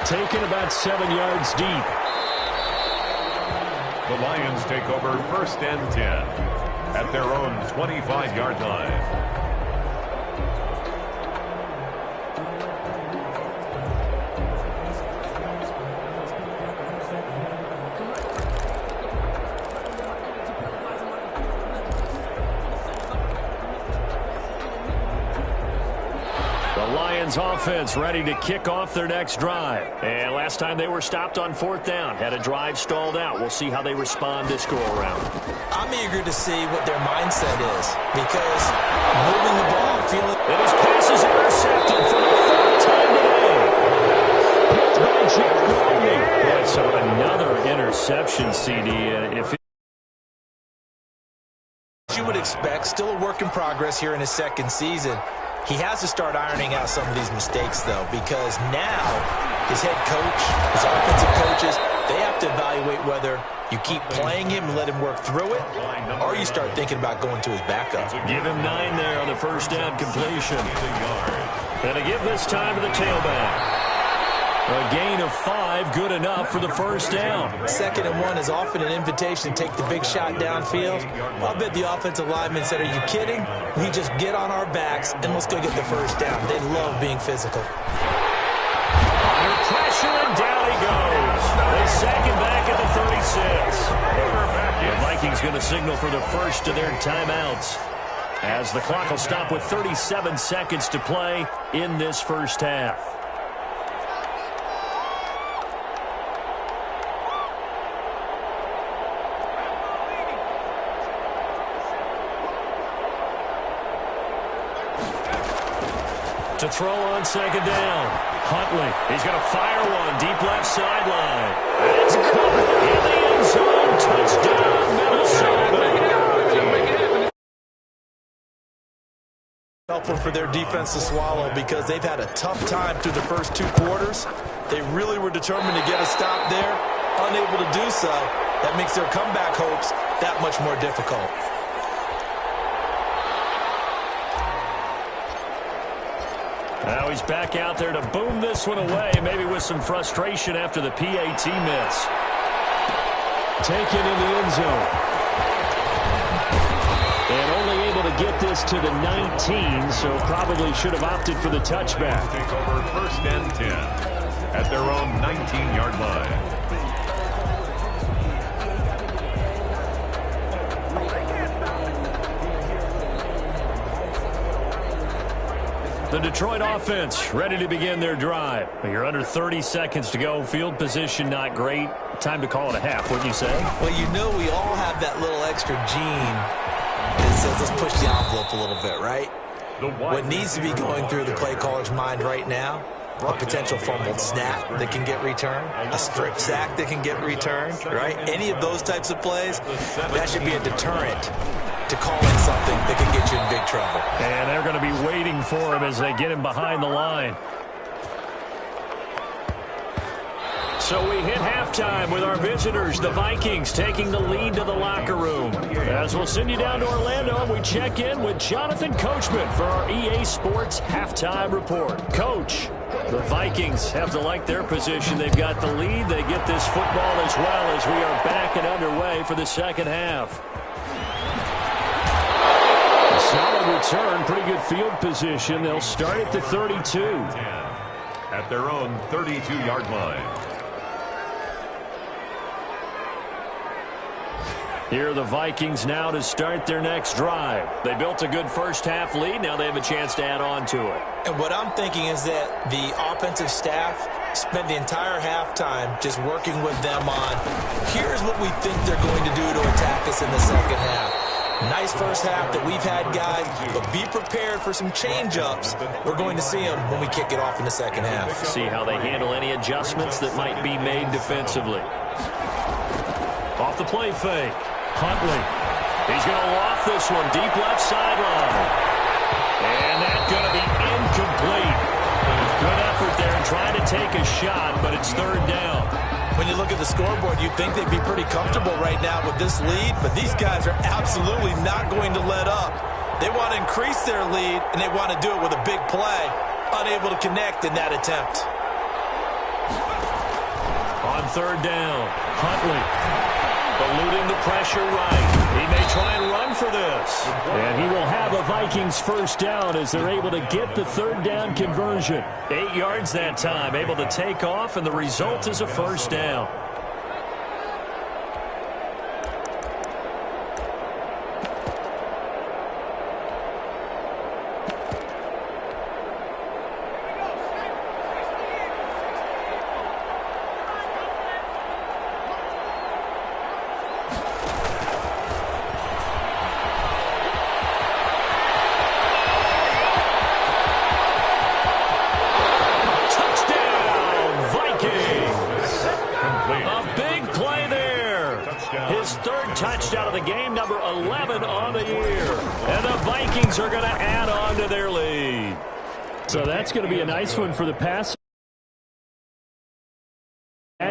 taken about 7 yards deep. The Lions take over 1st and 10 at their own 25-yard line. Offense ready to kick off their next drive. And last time they were stopped on 4th down, had a drive stalled out. We'll see how they respond this go-around. I'm eager to see what their mindset is, because moving the ball, feeling... And his pass is intercepted for the 3rd time today. Picked by Jeff Gladney. So another interception, CD. If you would expect, still a work in progress here in his 2nd season. He has to start ironing out some of these mistakes, though, because now his head coach, his offensive coaches, they have to evaluate whether you keep playing him and let him work through it, or you start thinking about going to his backup. Give him 9 there on the 1st down completion. And to give this time to the tailback. A gain of 5, good enough for the 1st down. 2nd and 1 is often an invitation to take the big shot downfield. I'll bet the offensive lineman said, are you kidding? We just get on our backs and let's go get the 1st down. They love being physical. Under pressure, and down he goes. They sack him back at the 36. The Vikings going to signal for the first of their timeouts, as the clock will stop with 37 seconds to play in this 1st half. To throw on 2nd down. Huntley, he's going to fire one deep left sideline. It's caught in the end zone. Touchdown, Minnesota. Helpful for their defense to swallow, because they've had a tough time through the first 2 quarters. They really were determined to get a stop there. Unable to do so, that makes their comeback hopes that much more difficult. Now he's back out there to boom this one away, maybe with some frustration after the PAT miss. Taken in the end zone. And only able to get this to the 19, so probably should have opted for the touchback. Take over 1st and 10 at their own 19-yard line. The Detroit offense ready to begin their drive. You're under 30 seconds to go. Field position not great. Time to call it a half, wouldn't you say? Well, you know we all have that little extra gene that says let's push the envelope a little bit, right? What needs to be going through the play caller's mind right now, a potential fumbled snap that can get returned, a strip sack that can get returned, right? Any of those types of plays, that should be a deterrent to calling something that can get you in big trouble. And they're going to be waiting for him as they get him behind the line. So we hit halftime with our visitors, the Vikings, taking the lead to the locker room. As we'll send you down to Orlando, we check in with Jonathan Coachman for our EA Sports Halftime Report. Coach, the Vikings have to like their position. They've got the lead. They get this football as well as we are back and underway for the second half. Solid return, pretty good field position. They'll start at the 32. At their own 32-yard line. Here are the Vikings now to start their next drive. They built a good first half lead. Now they have a chance to add on to it. And what I'm thinking is that the offensive staff spent the entire halftime just working with them on, here's what we think they're going to do to attack us in the second half. Nice first half that we've had, guys, but be prepared for some change-ups. We're going to see them when we kick it off in the second half. See how they handle any adjustments that might be made defensively. Off the play fake. Huntley. He's going to loft this one deep left sideline. And that's going to be incomplete. Good effort there trying to take a shot, but it's third down. When you look at the scoreboard, you'd think they'd be pretty comfortable right now with this lead, but these guys are absolutely not going to let up. They want to increase their lead, and they want to do it with a big play. Unable to connect in that attempt. On third down, Huntley eluding the pressure right. He may try and run for this. And he will have a Vikings first down as they're able to get the third down conversion. 8 yards that time, able to take off, and the result is a first down. Touchdown of the game, number 11 on the year. And the Vikings are going to add on to their lead. So that's going to be a nice one for the pass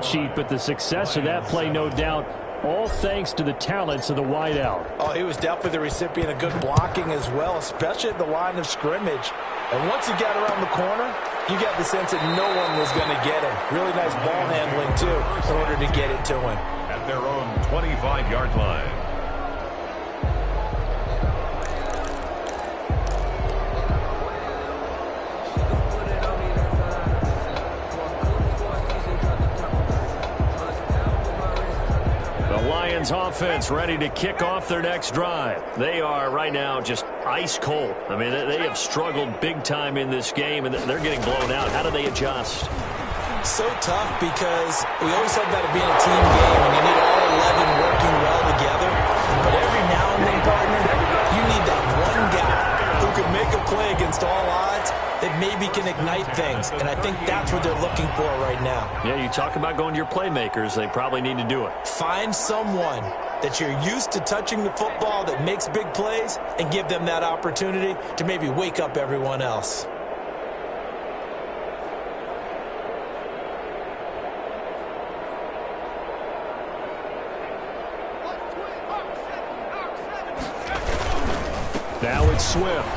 sheet, but the success of that play, no doubt, all thanks to the talents of the wideout. Oh, he was definitely the recipient of good blocking as well, especially at the line of scrimmage. And once he got around the corner, you got the sense that no one was going to get him. Really nice ball handling, too, in order to get it to him. At their own 25-yard line. Lions offense ready to kick off their next drive. They are right now just ice cold. I mean, they have struggled big time in this game, and they're getting blown out. How do they adjust? So tough because we always talk about it being a team game, and you need all 11 working well together. But every now and then, partner, you need that one guy who can make a play against all odds that maybe can ignite things. And I think that's what they're looking for right now. Yeah, you talk about going to your playmakers. They probably need to do it. Find someone that you're used to touching the football that makes big plays and give them that opportunity to maybe wake up everyone else. Now it's Swift.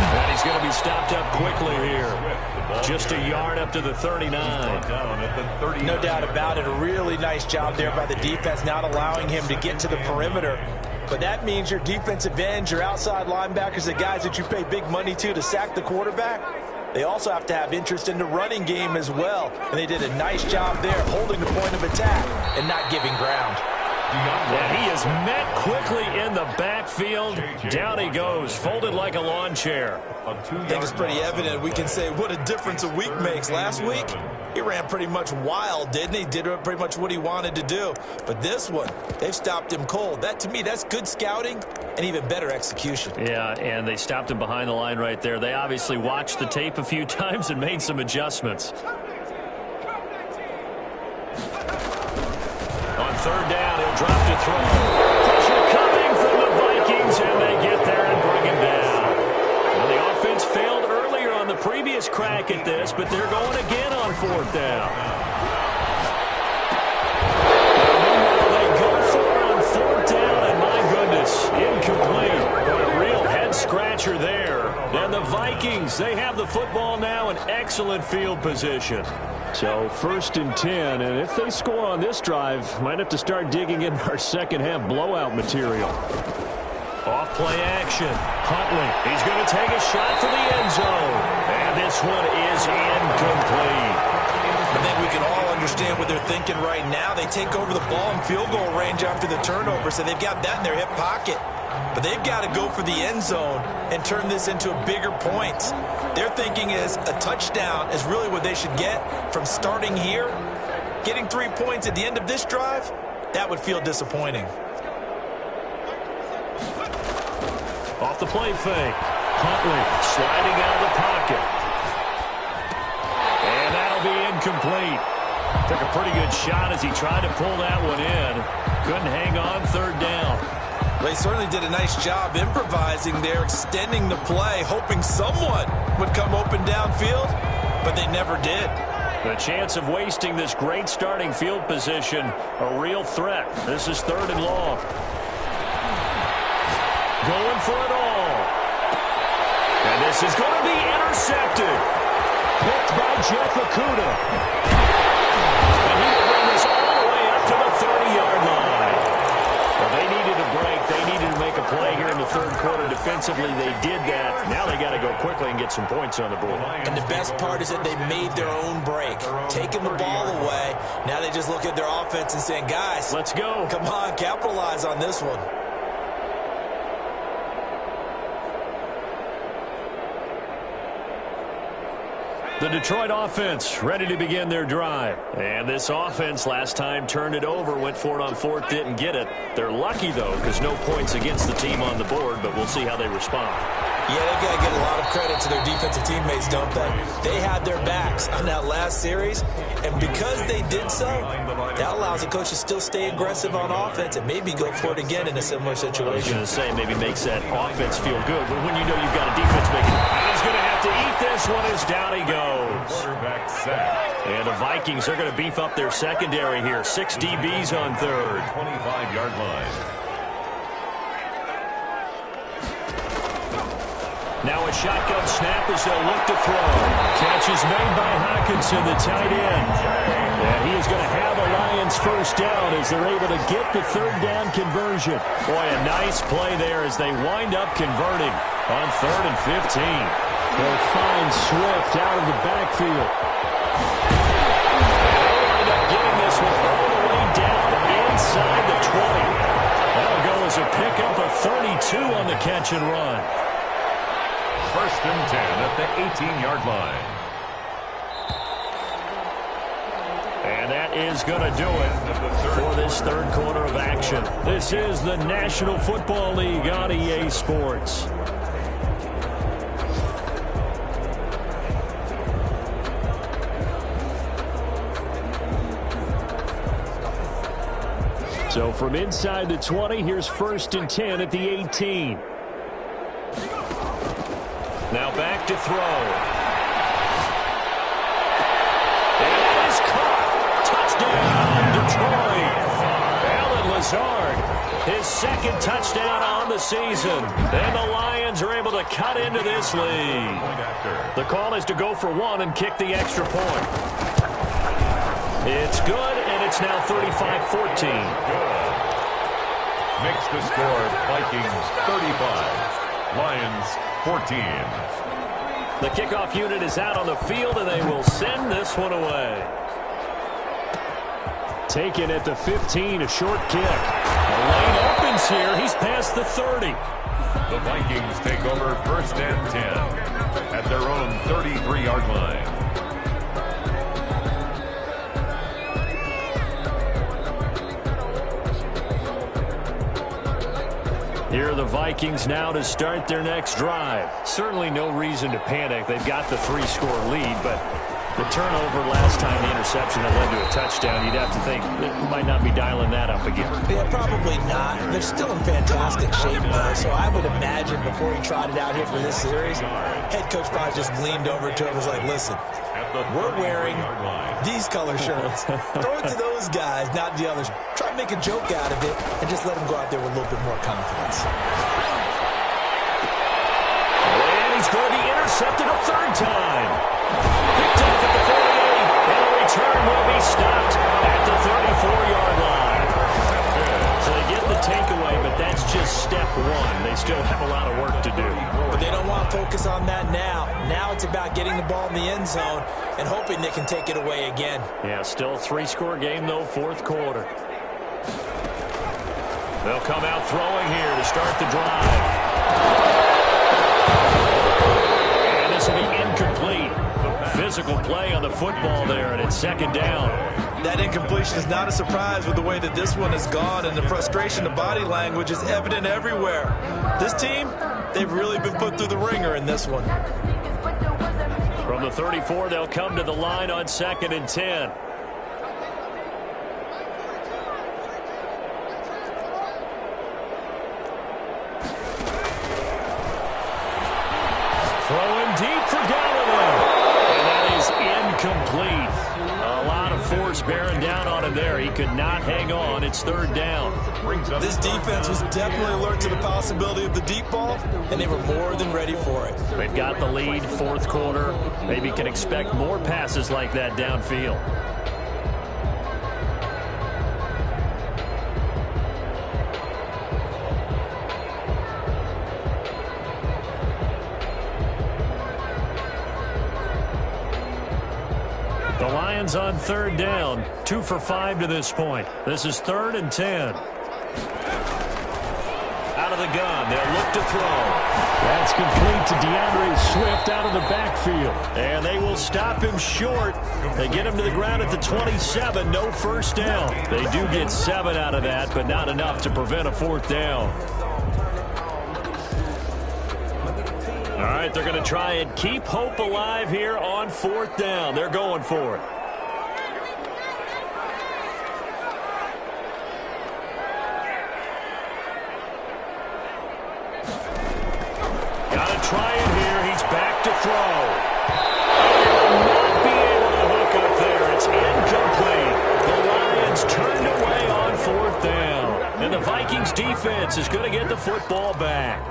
And he's going to be stopped up quickly here. Just a yard up to the 39. No doubt about it. A really nice job there by the defense, not allowing him to get to the perimeter. But that means your defensive ends, your outside linebackers, the guys that you pay big money to sack the quarterback, they also have to have interest in the running game as well. And they did a nice job there holding the point of attack and not giving ground. And he is met quickly in the backfield. Down he goes, folded like a lawn chair. I think it's pretty evident. We can say what a difference a week makes. Last week, he ran pretty much wild, didn't he? Did pretty much what he wanted to do. But this one, they've stopped him cold. That, to me, that's good scouting and even better execution. Yeah, and they stopped him behind the line right there. They obviously watched the tape a few times and made some adjustments. On third down, he'll drop to throw. Pressure coming from the Vikings, and they get there and bring him down. Well, the offense failed earlier on the previous crack at this, but they're going again on fourth down. They go for it on fourth down, and my goodness, incomplete. What a real head-scratcher there. And the Vikings, they have the football now in excellent field position. So 1st and 10, and if they score on this drive, might have to start digging in our second half blowout material. Off play action. Huntley, he's going to take a shot for the end zone. And this one is incomplete. I think we can all understand what they're thinking right now. They take over the ball in field goal range after the turnover, so they've got that in their hip pocket. But they've got to go for the end zone and turn this into a bigger point. Their thinking is a touchdown is really what they should get from starting here. Getting 3 points at the end of this drive, that would feel disappointing. Off the play fake. Huntley sliding out of the pocket. And that'll be incomplete. Took a pretty good shot as he tried to pull that one in. Couldn't hang on third down. They certainly did a nice job improvising there, extending the play, hoping someone would come open downfield, but they never did. The chance of wasting this great starting field position, a real threat. This is 3rd and long. Going for it all. And this is going to be intercepted. Picked by Jeff Okudah. make a play here in the third quarter defensively. They did that. Now they got to go quickly and get some points on the board. And the best part is that they made their own break, taking the ball away. Now they just look at their offense and saying, guys, let's go. Come on, capitalize on this one. The Detroit offense ready to begin their drive. And this offense last time turned it over, went for it on fourth, didn't get it. They're lucky, though, because no points against the team on the board, but we'll see how they respond. Yeah, they've got to give a lot of credit to their defensive teammates, don't they? They had their backs on that last series, and because they did so, that allows the coach to still stay aggressive on offense and maybe go for it again in a similar situation. I was going to say, maybe makes that offense feel good, but when you know you've got a defense making it, he's going to have to eat this one as down he goes. Quarterback sack. And the Vikings are going to beef up their secondary here. 6 DBs on third. 25-yard line. Now a shotgun snap as they'll look to throw. Catch is made by Hawkinson, the tight end. And he is going to have a Lions first down as they're able to get the third down conversion. Boy, a nice play there as they wind up converting on 3rd and 15. They'll find Swift out of the backfield. They'll wind up getting this one all the way down inside the 20. That'll go as a pickup of 32 on the catch and run. 1st and 10 at the 18-yard line. And that is going to do it for this third quarter of action. This is the National Football League on EA Sports. So from inside the 20, here's 1st and 10 at the 18. Now back to throw. And it is caught. Touchdown, Detroit. Alan Lazard, his 2nd touchdown on the season. And the Lions are able to cut into this lead. The call is to go for 1 and kick the extra point. It's good, and it's now 35-14. Makes the score Vikings 35, Lions 14. The kickoff unit is out on the field, and they will send this one away. Taken at the 15, a short kick. The lane opens here. He's past the 30. The Vikings take over 1st and 10 at their own 33-yard line. Here are the Vikings now to start their next drive. Certainly no reason to panic. They've got the 3-score lead, but the turnover last time, the interception that led to a touchdown, you'd have to think they might not be dialing that up again. Yeah, probably not. They're still in fantastic shape, though, so I would imagine before he trotted out here for this series, head coach probably just leaned over to him and was like, listen, we're wearing these color shirts. Throw it to those guys, not the others. Try to make a joke out of it and just let them go out there with a little bit more confidence. And he's going to be intercepted a 3rd time. Picked up at the 48, and the return will be stopped at the 34-yard line. So they get the takeaway, but that's just step 1. They still have a lot of work to do. But they don't want to focus on that now. Now it's about getting the ball in the end zone and hoping they can take it away again. Yeah, still a 3-score game, though, 4th quarter. They'll come out throwing here to start the drive. And this will be incomplete. Physical play on the football there, and it's 2nd down. That incompletion is not a surprise with the way that this one has gone, and the frustration, the body language is evident everywhere. This team, they've really been put through the ringer in this one. From the 34, they'll come to the line on 2nd and 10. Throwing deep for Galloway. And that is incomplete. A lot of force bearing down on him there. He could not hang on. It's 3rd down. This defense was definitely alert to the possibility of the deep ball, and they were more than ready for it. They've got the lead, 4th quarter. Maybe can expect more passes like that downfield. The Lions on third down, 2 for 5 to this point. This is 3rd and 10. Out of the gun, they'll look to throw. That's complete to DeAndre Swift out of the backfield. And they will stop him short. They get him to the ground at the 27, no first down. They do get 7 out of that, but not enough to prevent a 4th down. All right, they're going to try and keep hope alive here on 4th down. They're going for it. Got to try it here. He's back to throw. Will not be able to hook up there. It's incomplete. The Lions turned away on 4th down. And the Vikings defense is going to get the football back.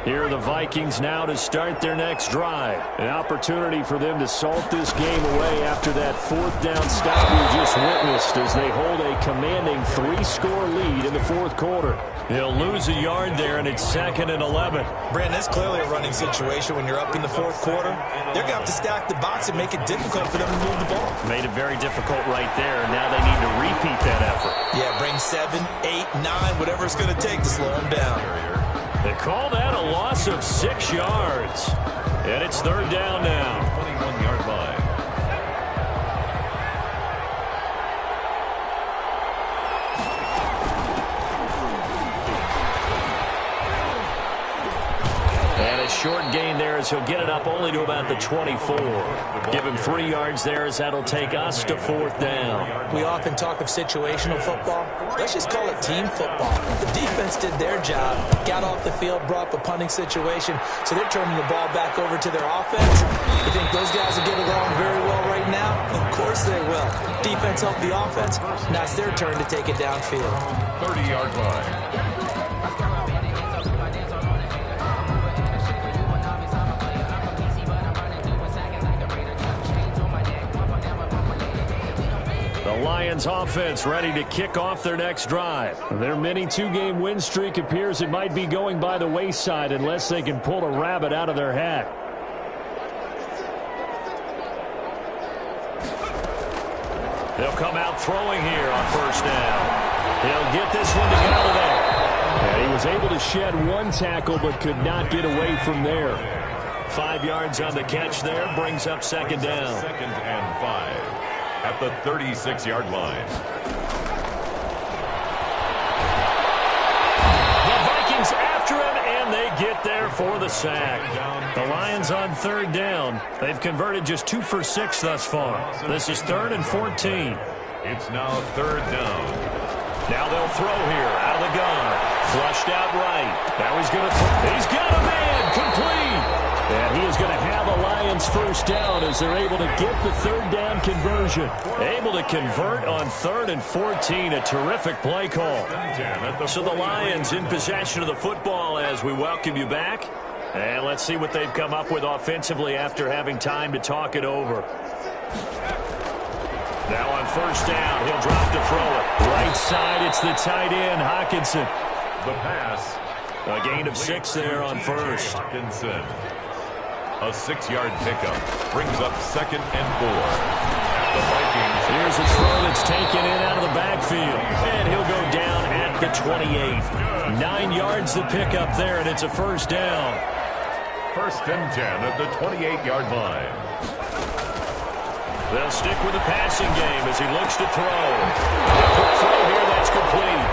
Here are the Vikings now to start their next drive. An opportunity for them to salt this game away after that 4th down stop we just witnessed as they hold a commanding 3-score lead in the 4th quarter. They'll lose a yard there, and it's 2nd and 11. Brandon, that's clearly a running situation when you're up in the 4th quarter. They're going to have to stack the box and make it difficult for them to move the ball. Made it very difficult right there, and now they need to repeat that effort. Yeah, bring 7, 8, 9, whatever it's going to take to slow them down. They call that a loss of 6 yards. And it's 3rd down now. 21-yard line. And a short gain there as he'll get it up only to about the 24. Give him 3 yards there as that'll take us to 4th down. We often talk of situational football. Let's just call it team football. The defense did their job, got off the field, brought the punting situation, so they're turning the ball back over to their offense. You think those guys will get along very well right now? Of course they will. Defense helped the offense. Now it's their turn to take it downfield. 30-yard line. The Lions offense ready to kick off their next drive. Their mini 2-game win streak appears it might be going by the wayside unless they can pull a rabbit out of their hat. They'll come out throwing here on 1st down. He'll get this one to get out of there. And he was able to shed 1 tackle but could not get away from there. 5 yards on the catch there brings up 2nd down. 2nd and 5. At the 36-yard line. The Vikings after him, and they get there for the sack. The Lions on 3rd down. They've converted just 2 for 6 thus far. This is 3rd and 14. It's now 3rd down. Now they'll throw here out of the gun. Flushed out right. Now he's going to throw. He's got a man complete. And he is going to have a Lions 1st down as they're able to get the 3rd down conversion. Able to convert on 3rd and 14. A terrific play call. So the Lions in possession of the football as we welcome you back. And let's see what they've come up with offensively after having time to talk it over. Now on 1st down, he'll drop to throw it. Right side, it's the tight end, Hockenson. The pass. A gain of 6 there on 1st. Hockenson. A 6-yard pickup brings up 2nd and 4. At the Vikings. Here's a throw that's taken in out of the backfield. And he'll go down at the 28. 9 yards to pick up there, and it's a 1st down. 1st and 10 at the 28-yard line. They'll stick with the passing game as he looks to throw. A quick throw here that's complete.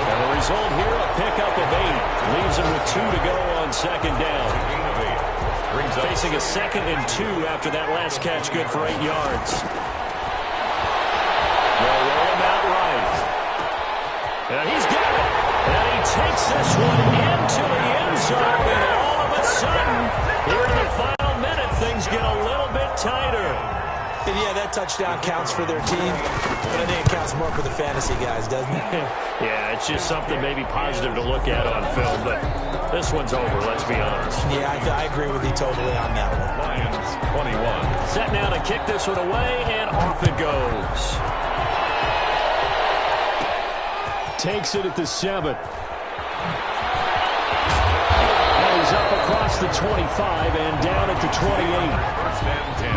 And the result here, a pickup of 8. Leaves him with 2 to go on 2nd down. Facing a 2nd and 2 after that last catch, good for 8 yards. They'll roll him out right. And he's got it. And he takes this one into the end zone. And all of a sudden, here in the final minute, things get a little bit tighter. And yeah, that touchdown counts for their team, but I think it counts more for the fantasy guys, doesn't it? Yeah, it's just something maybe positive to look at on film, but this one's over, let's be honest. Yeah, I agree with you totally on that one. Lions 21. Set now to kick this one away, and off it goes. Takes it at the 7. across the 25 and down at the 28. First and 10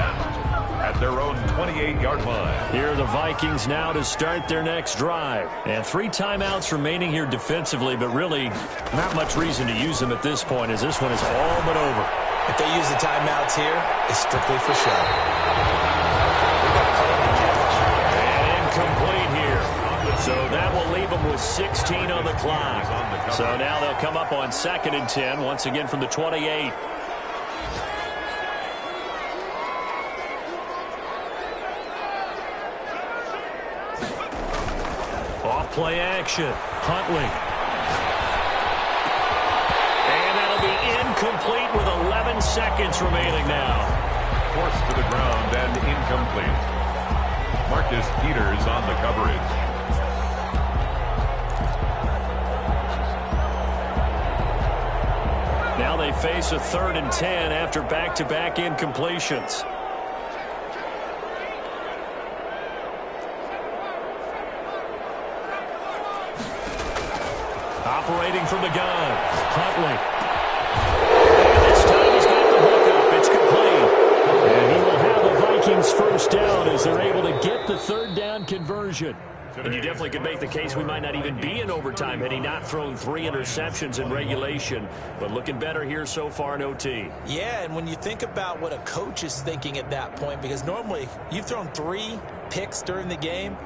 at their own 28-yard line. Here are the Vikings now to start their next drive. And 3 timeouts remaining here defensively, but really not much reason to use them at this point as this one is all but over. If they use the timeouts here, it's strictly for show. We got playing to catch. And incomplete here. So that will leave them with 16 on the clock. So now they'll come up on 2nd and 10, once again from the 28. Off-play action. Huntley. And that'll be incomplete with 11 seconds remaining now. Forced to the ground and incomplete. Marcus Peters on the coverage. Now they face a 3rd and 10 after back-to-back incompletions. Operating from the gun, Huntley. And this time he's got the hook up. It's complete. And he will have the Vikings first down as they're able to get the 3rd down conversion. And you definitely could make the case we might not even be in overtime had he not thrown 3 interceptions in regulation. But looking better here so far in OT. Yeah, and when you think about what a coach is thinking at that point, because normally you've thrown 3 picks during the game,